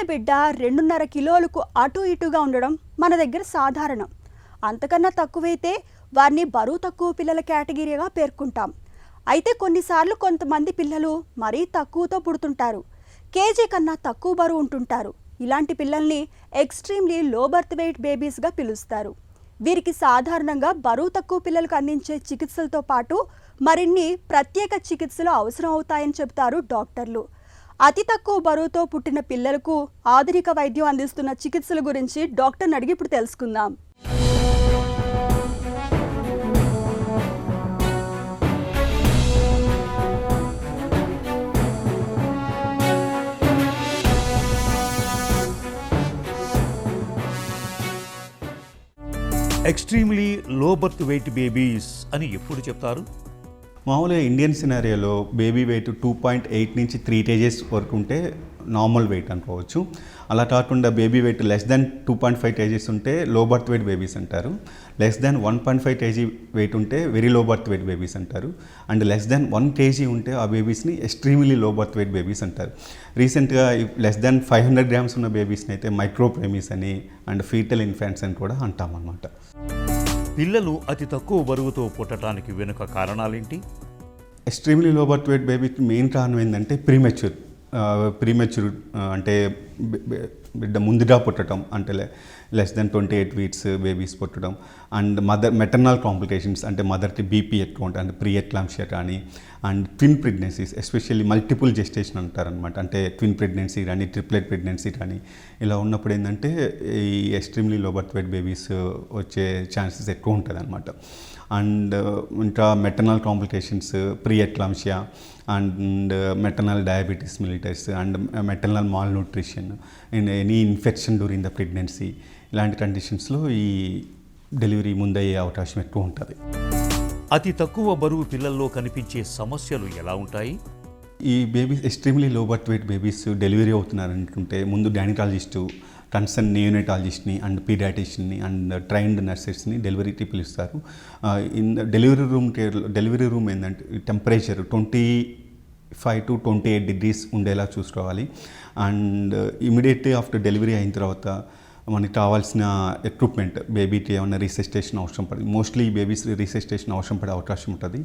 బిడ్డ 2.5 కిలోలకు అటు ఇటుగా ఉండడం మన దగ్గర సాధారణం. అంతకన్నా తక్కువైతే వారిని బరువు తక్కువ పిల్లల కేటగిరీగా పేర్కొంటాం. అయితే కొన్నిసార్లు కొంతమంది పిల్లలు మరీ తక్కువతో పుడుతుంటారు, కేజీ కన్నా తక్కువ బరువు ఉంటుంటారు. ఇలాంటి పిల్లల్ని ఎక్స్ట్రీమ్లీ లో బర్త్ వెయిట్ బేబీస్గా పిలుస్తారు. వీరికి సాధారణంగా బరువు తక్కువ పిల్లలకు అందించే చికిత్సలతో పాటు మరిన్ని ప్రత్యేక చికిత్సలు అవసరం అవుతాయని చెబుతారు డాక్టర్లు. అతి తక్కువ బరువుతో పుట్టిన పిల్లలకు ఆధునిక వైద్యం అందిస్తున్న చికిత్సల గురించి డాక్టర్ని అడిగి ఇప్పుడు తెలుసుకుందాం. Extremely low birth weight babies అని ఎప్పుడు చెప్తారు? మామూలుగా ఇండియన్ సినారియోలో బేబీ వెయిట్ 2.8 నుంచి 3 kgs వరకు ఉంటే నార్మల్ వెయిట్ అనుకోవచ్చు. అలా కాకుండా baby weight less than 2.5 kgs ఉంటే లో బర్త్ వెయిట్ బేబీస్ అంటారు. లెస్ దెన్ 1.5 kg వెయిట్ ఉంటే very low birth weight babies అంటారు. అండ్ లెస్ దెన్ 1 kg ఉంటే ఆ బేబీస్ని extremely low birth weight babies అంటారు. రీసెంట్గా లెస్ దెన్ 500 grams ఉన్న బేబీస్ని అయితే మైక్రోప్రెమీస్ అని అండ్ ఫీటల్ ఇన్ఫాంట్స్ అని కూడా అంటామన్నమాట. పిల్లలు అతి తక్కువ బరువుతో పుట్టడానికి వెనుక కారణాలేంటి? ఎక్స్ట్రీమ్లీ లో బర్త్ వెయిట్ బేబీకి మెయిన్ కారణం ఏంటంటే ప్రీమెచ్యూర్ అంటే బిడ్డ ముందుగా పుట్టడం, అంటే లెస్ దెన్ 28 weeks బేబీస్ పుట్టడం. అండ్ మెటర్నల్ కాంప్లికేషన్స్ అంటే మదర్కి బీపీ ఎక్కువ ఉంటుంది, అంటే ప్రీ ఎక్లాంప్షియా కానీ. And twin pregnancies, especially multiple gestation అంటారనమాట. అంటే ట్విన్ ప్రెగ్నెన్సీ కానీ ట్రిప్లెట్ ప్రెగ్నెన్సీ కానీ ఇలా ఉన్నప్పుడు ఏంటంటే ఈ extremely low birth weight babies వచ్చే ఛాన్సెస్ ఎక్కువ ఉంటుంది అనమాట. అండ్ ఇంకా maternal complications, pre ఎక్లాంప్షియా and maternal diabetes mellitus and maternal mall nutrition and any infection during the pregnancy, ఇలాంటి కండిషన్స్లో ఈ డెలివరీ ముందయ్యే అవకాశం ఎక్కువ ఉంటుంది. అతి తక్కువ బరువు పిల్లల్లో కనిపించే సమస్యలు ఎలా ఉంటాయి? ఈ babies extremely low birth weight babies delivery అవుతున్నారనుకుంటే ముందు గైనకాలజిస్టు, కన్సర్న్ నియోనటాలజిస్ట్ని అండ్ పీడియాట్రిషియన్ని అండ్ ట్రైన్డ్ నర్సెస్ని డెలివరీకి పిలుస్తారు. ఇన్ డెలివరీ రూమ్ ఏంటంటే టెంపరేచర్ 25 to 28 degrees ఉండేలా చూసుకోవాలి. అండ్ ఇమీడియట్లీ ఆఫ్టర్ డెలివరీ అయిన తర్వాత మనకి కావాల్సిన ఎక్విప్మెంట్, బేబీకి ఏమైనా రీసెస్టేషన్ అవసరం పడుతుంది. మోస్ట్లీ బేబీస్ రీసెస్టేషన్ అవసరం పడే అవకాశం ఉంటుంది.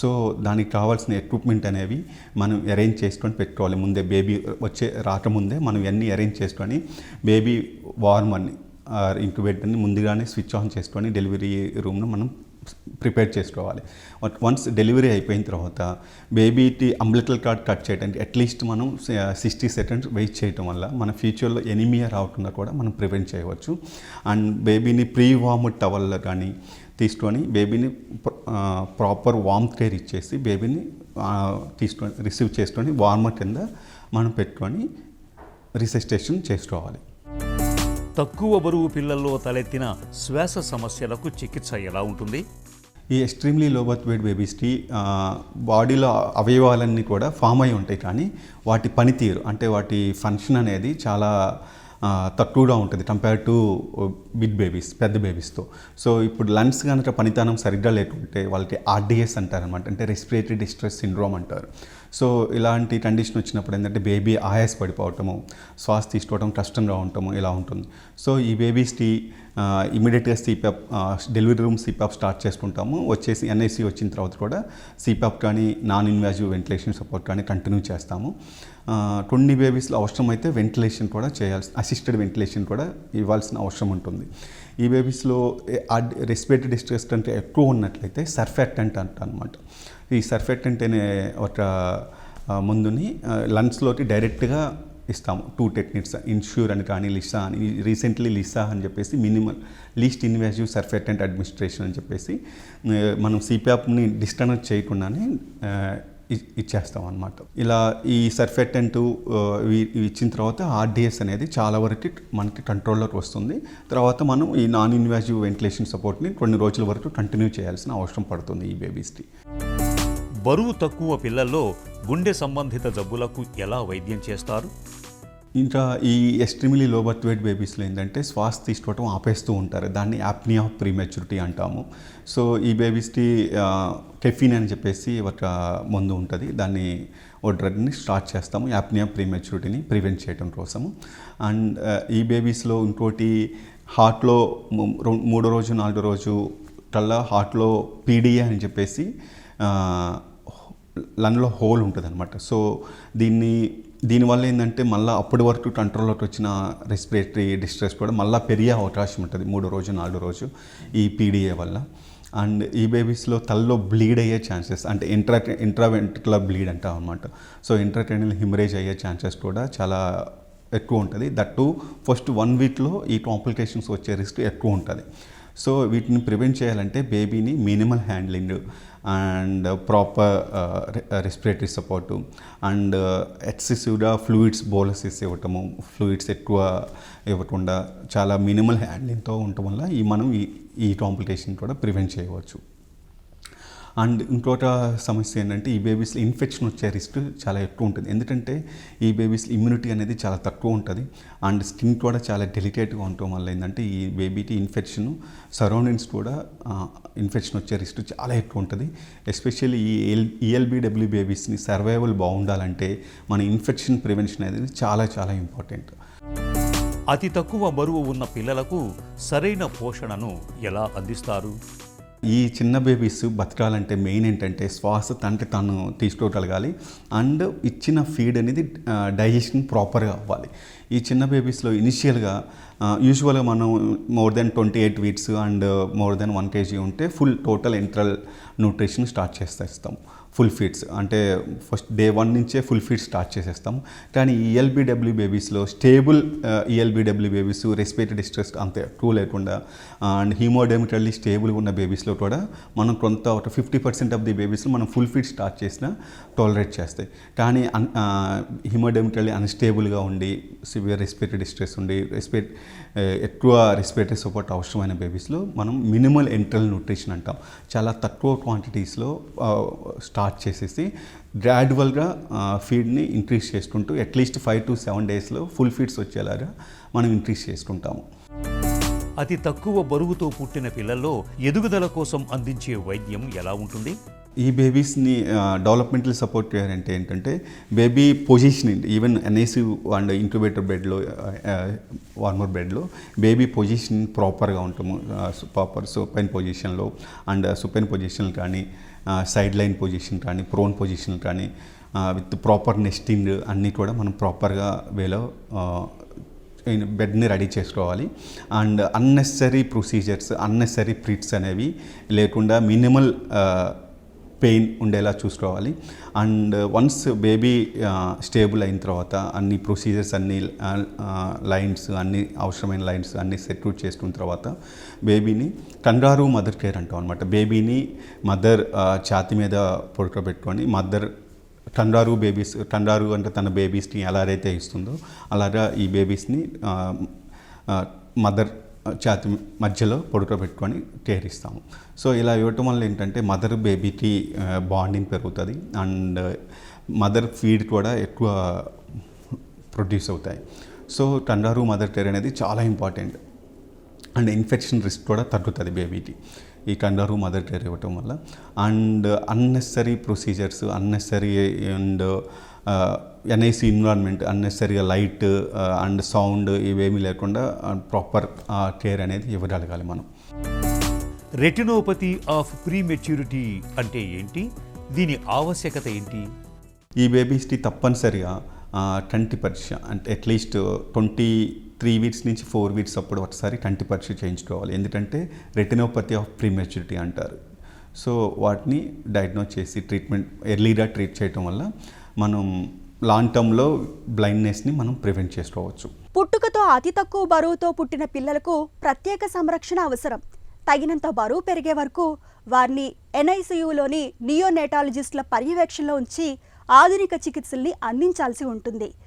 సో దానికి కావాల్సిన ఎక్విప్మెంట్ అనేవి మనం అరేంజ్ చేసుకొని పెట్టుకోవాలి. ముందే బేబీ రాకముందే మనం ఇవన్నీ అరేంజ్ చేసుకొని బేబీ వార్మర్ని ఇంక్యుబేటర్ని ముందుగానే స్విచ్ ఆన్ చేసుకొని డెలివరీ రూమ్ను మనం ప్రిపేర్ చేసుకోవాలి. వన్స్ డెలివరీ అయిపోయిన తర్వాత బేబీకి అంబ్లికల్ కార్డ్ కట్ చేయడానికి అట్లీస్ట్ మనం 60 seconds వెయిట్ చేయడం వల్ల మన ఫ్యూచర్లో ఎనీమియా రాకుండా కూడా మనం ప్రివెంట్ చేయవచ్చు. అండ్ బేబీని ప్రీ వార్మ్ టవల్లో కానీ తీసుకొని బేబీని ప్రాపర్ వార్మ్ కేర్ ఇచ్చేసి బేబీని రిసీవ్ చేసుకొని వార్మర్ కింద మనం పెట్టుకొని రిసెస్టేషన్ చేసుకోవాలి. తక్కువ బరువు పిల్లల్లో తలెత్తిన శ్వాస సమస్యలకు చికిత్స ఎలా ఉంటుంది? ఈ ఎక్స్ట్రీమ్లీ లో బర్త్ వెయిట్ బేబీస్కి బాడీలో అవయవాలన్నీ కూడా ఫామ్ అయి ఉంటాయి, కానీ వాటి పనితీరు అంటే వాటి ఫంక్షన్ అనేది చాలా తక్కువగా ఉంటుంది కంపేర్ టు బిగ్ బేబీస్, పెద్ద బేబీస్తో. సో ఇప్పుడు లంగ్స్ కనుక పనితనం సరిగ్గా లేకుంటే వాళ్ళకి ఆర్డిఎస్ అంటారనమాట, అంటే రెస్పిరేటరీ డిస్ట్రెస్ సిండ్రోమ్ అంటారు. సో ఇలాంటి కండిషన్ వచ్చినప్పుడు ఏంటంటే బేబీ ఆయాస పడిపోవటము, శ్వాస తీసుకోవడం కష్టంగా ఉండటము ఇలా ఉంటుంది. సో ఈ బేబీస్కి ఇమీడియట్గా CPAP delivery room CPAP start చేసుకుంటాము. వచ్చేసి ఎన్ఐసి వచ్చిన తర్వాత కూడా సిపాప్ కానీ నాన్ ఇన్వాజివ్ వెంటిలేషన్ సపోర్ట్ కానీ కంటిన్యూ చేస్తాము. కొన్ని బేబీస్లో అవసరమైతే వెంటిలేషన్ కూడా అసిస్టెడ్ వెంటిలేషన్ కూడా ఇవ్వాల్సిన అవసరం ఉంటుంది. ఈ బేబీస్లో రెస్పిరేటరీ డిస్ట్రెస్ కంటే ఎక్కువ ఉన్నట్లయితే సర్ఫాక్టెంట్ అనమాట. ఈ సర్ఫాక్టెంట్ అనే ఒక మందుని లంగ్స్లోకి డైరెక్ట్గా ఇస్తాము. 2 టెక్నిక్స్, ఇన్ష్యూర్ అని కానీ లిసా అని, రీసెంట్లీ లిసా అని చెప్పేసి minimal least invasive surfactant administration అని చెప్పేసి మనం సిపాప్ని డిస్కనెక్ట్ చేయకుండానే ఇచ్చేస్తాం అనమాట. ఇలా ఈ సర్ఫాక్టెంట్ ఇచ్చిన తర్వాత ఆర్డిఎస్ అనేది చాలా వరకు మనకి కంట్రోల్లోకి వస్తుంది. తర్వాత మనం ఈ నాన్ ఇన్వాజివ్ వెంటిలేషన్ సపోర్ట్ని కొన్ని రోజుల వరకు కంటిన్యూ చేయాల్సిన అవసరం పడుతుంది ఈ బేబీస్కి. బరువు తక్కువ పిల్లల్లో గుండె సంబంధిత జబ్బులకు ఎలా వైద్యం చేస్తారు? ఇంకా ఈ ఎక్స్ట్రీమ్లీ లో బర్త్ వెయిట్ బేబీస్లో ఏంటంటే శ్వాస తీసుకోవటం ఆపేస్తూ ఉంటారు, దాన్ని యాప్నియా ఆఫ్ ప్రీమెచ్యూరిటీ అంటాము. సో ఈ బేబీస్కి కెఫిన్ అని చెప్పేసి ఒక మందు ఉంటుంది, దాన్ని ఓ డ్రగ్ని స్టార్ట్ చేస్తాము యాప్నియా ప్రీమెచ్యూరిటీని ప్రివెంట్ చేయడం కోసము. అండ్ ఈ బేబీస్లో ఇంకోటి హార్ట్లో 3వ రోజు 4వ రోజు కల్లా హార్ట్లో పీడిఏ అని చెప్పేసి లంగ్లో హోల్ ఉంటుంది అనమాట. సో దీనివల్ల ఏంటంటే మళ్ళీ అప్పటి వరకు కంట్రోల్లోకి వచ్చిన రెస్పిరేటరీ డిస్ట్రెస్ కూడా మళ్ళీ పెరిగే అవకాశం ఉంటుంది 3వ రోజు 4వ రోజు ఈ పీడిఏ వల్ల. అండ్ ఈ బేబీస్లో తలలో బ్లీడ్ అయ్యే ఛాన్సెస్, అంటే ఇంట్రావెంట్రికులర్ బ్లీడ్ అంటాం అనమాట. సో ఇంట్రాక్రేనియల్ హిమరేజ్ అయ్యే ఛాన్సెస్ కూడా చాలా ఎక్కువ ఉంటుంది. దట్టు ఫస్ట్ 1 వీక్లో ఈ కాంప్లికేషన్స్ వచ్చే రిస్క్ ఎక్కువ ఉంటుంది. సో వీటిని ప్రివెంట్ చేయాలంటే బేబీని minimal handling and proper respiratory support and ఎక్సెసివ్గా ఫ్లూయిడ్స్ బోలసిస్ ఇవ్వటము, ఫ్లూయిడ్స్ ఎక్కువ ఇవ్వకుండా చాలా మినిమల్ హ్యాండ్లింగ్తో ఉండటం వల్ల మనం ఈ కాంప్లికేషన్ కూడా ప్రివెంట్ చేయవచ్చు. అండ్ ఇంకొక సమస్య ఏంటంటే ఈ బేబీస్లో ఇన్ఫెక్షన్ వచ్చే రిస్క్ చాలా ఎక్కువ ఉంటుంది, ఎందుకంటే ఈ బేబీస్లో ఇమ్యూనిటీ అనేది చాలా తక్కువ ఉంటుంది అండ్ స్కిన్ కూడా చాలా డెలికేట్గా ఉండటం వల్ల ఏంటంటే ఈ బేబీకి ఇన్ఫెక్షన్, సరౌండింగ్స్ కూడా ఇన్ఫెక్షన్ వచ్చే రిస్క్ చాలా ఎక్కువ ఉంటుంది. ఎస్పెషల్లీ ఈ ఈఎల్బిడబ్ల్యూ బేబీస్ని సర్వైవల్ బాగుండాలంటే మన ఇన్ఫెక్షన్ ప్రివెన్షన్ అనేది చాలా చాలా ఇంపార్టెంట్. అతి తక్కువ బరువు ఉన్న పిల్లలకు సరైన పోషణను ఎలా అందిస్తారు? ఈ చిన్న బేబీస్ బతకాలంటే మెయిన్ ఏంటంటే శ్వాస తనకి తను తీసుకోగలగాలి అండ్ ఇచ్చిన ఫీడ్ అనేది డైజెషన్ ప్రాపర్గా అవ్వాలి. ఈ చిన్న బేబీస్లో ఇనిషియల్గా యూజువల్గా మనం more than 28 weeks and more than 1 kg ఉంటే ఫుల్ టోటల్ ఎంట్రల్ న్యూట్రిషన్ స్టార్ట్ చేస్తాం. ఫుల్ ఫీడ్స్ అంటే ఫస్ట్ డే 1 నుంచే ఫుల్ ఫీడ్ స్టార్ట్ చేసేస్తాం. కానీ ఈఎల్బిడబ్ల్యూ బేబీస్లో స్టేబుల్ ఈఎల్బిడబ్ల్యూ బేబీస్ రెస్పిరేటరీ డిస్ట్రెస్ అంతే ఎక్కువ లేకుండా అండ్ హీమోడెమికల్లీ స్టేబుల్గా ఉన్న బేబీస్లో కూడా మనం కొంత ఒక 50% ఆఫ్ ది బేబీస్లో మనం ఫుల్ ఫీడ్ స్టార్ట్ చేసినా టాలరేట్ చేస్తాయి. కానీ హీమోడెమికల్లీ అన్స్టేబుల్గా ఉండి సివియర్ రెస్పిరేటరీ డిస్ట్రెస్ ఉండి ఎక్కువ రెస్పిరేటరీ సపోర్ట్ అవసరమైన బేబీస్లో మనం మినిమల్ ఎంట్రల్ న్యూట్రిషన్ అంటాం. చాలా తక్కువ క్వాంటిటీస్లో స్టార్ట్ చేసేసి గ్రాడ్యువల్గా ఫీడ్ని ఇంక్రీజ్ చేసుకుంటూ అట్లీస్ట్ 5 to 7 డేస్లో ఫుల్ ఫీడ్స్ వచ్చేలాగా మనం ఇంక్రీజ్ చేసుకుంటాము. అతి తక్కువ బరువుతో పుట్టిన పిల్లల్లో ఎదుగుదల కోసం అందించే వైద్యం ఎలా ఉంటుంది? ఈ బేబీస్ని డెవలప్మెంటల్ సపోర్ట్ చేయాలంటే ఏంటంటే baby positioning, even NICU and incubator బెడ్లో వార్మర్ బెడ్లో బేబీ పొజిషనింగ్ ప్రాపర్గా ఉంటాము. ప్రాపర్ సుపైన్ పొజిషన్లో అండ్ సుపైన్ పొజిషన్ కానీ సైడ్ లైన్ పొజిషన్ కానీ ప్రోన్ పొజిషన్ కానీ విత్ ప్రాపర్ నెస్టింగ్ అన్నీ కూడా మనం ప్రాపర్గా వేలో బెడ్ని రెడీ చేసుకోవాలి. అండ్ అన్నెసరీ ప్రొసీజర్స్, అన్నెసరీ ప్రిట్స్ అనేవి లేకుండా మినిమల్ పెయిన్ ఉండేలా చూసుకోవాలి. అండ్ వన్స్ బేబీ స్టేబుల్ అయిన తర్వాత అన్ని ప్రొసీజర్స్, అన్ని లైన్స్, అన్ని అవసరమైన లైన్స్ అన్నీ సెట్యూట్ చేసుకున్న తర్వాత బేబీని కంగారూ మదర్ కేర్ అంటాం అనమాట. బేబీని మదర్ ఛాతీ మీద పడుకోబెట్టుకొని మదర్ కంగారూ అంటే తన బేబీస్ని ఎలాగైతే ఇస్తుందో అలాగా ఈ బేబీస్ని మదర్ ఛాతీ మధ్యలో పడుకోబెట్టుకొని కేర్ ఇస్తాము. సో ఇలా ఇవ్వటం వల్ల ఏంటంటే మదర్ బేబీకి బాండింగ్ పెరుగుతుంది అండ్ మదర్ ఫీడ్ కూడా ఎక్కువ ప్రొడ్యూస్ అవుతాయి. సో కంగారూ మదర్ కేర్ అనేది చాలా ఇంపార్టెంట్ అండ్ ఇన్ఫెక్షన్ రిస్క్ కూడా తగ్గుతుంది బేబీకి ఈ కంగారూ మదర్ కేర్ ఇవ్వటం వల్ల. And unnecessary procedures, unnecessary and NIC environment, అన్నెసరీగా లైట్ అండ్ సౌండ్ ఇవేమీ లేకుండా ప్రాపర్ కేర్ అనేది ఇవ్వగలగాలి మనం. రెటినోపతి ఆఫ్ ప్రీమెచ్యూరిటీ అంటే ఏంటి? దీని ఆవశ్యకత ఏంటి? ఈ బేబీస్కి తప్పనిసరిగా కంటి పరీక్ష, అంటే అట్లీస్ట్ 23 వీక్స్ నుంచి 4 వీక్స్ అప్పుడు ఒకసారి కంటి పరీక్ష చేయించుకోవాలి. ఎందుకంటే రెటినోపతి ఆఫ్ ప్రీమెచ్యూరిటీ అంటారు. సో వాటిని డయాగ్నోస్ చేసి ట్రీట్మెంట్ ఎర్లీగా ట్రీట్ చేయడం వల్ల మనం లాంగ్ టర్మ్లో బ్లైండ్నెస్ని మనం ప్రివెంట్ చేసుకోవచ్చు. పుట్టుకతో అతి తక్కువ బరువుతో పుట్టిన పిల్లలకు ప్రత్యేక సంరక్షణ అవసరం. తగినంత బరువు పెరిగే వరకు వారిని ఎన్ఐసియులోని నియోనేటాలజిస్టుల పర్యవేక్షణలో ఉంచి ఆధునిక చికిత్సల్ని అందించాల్సి ఉంటుంది.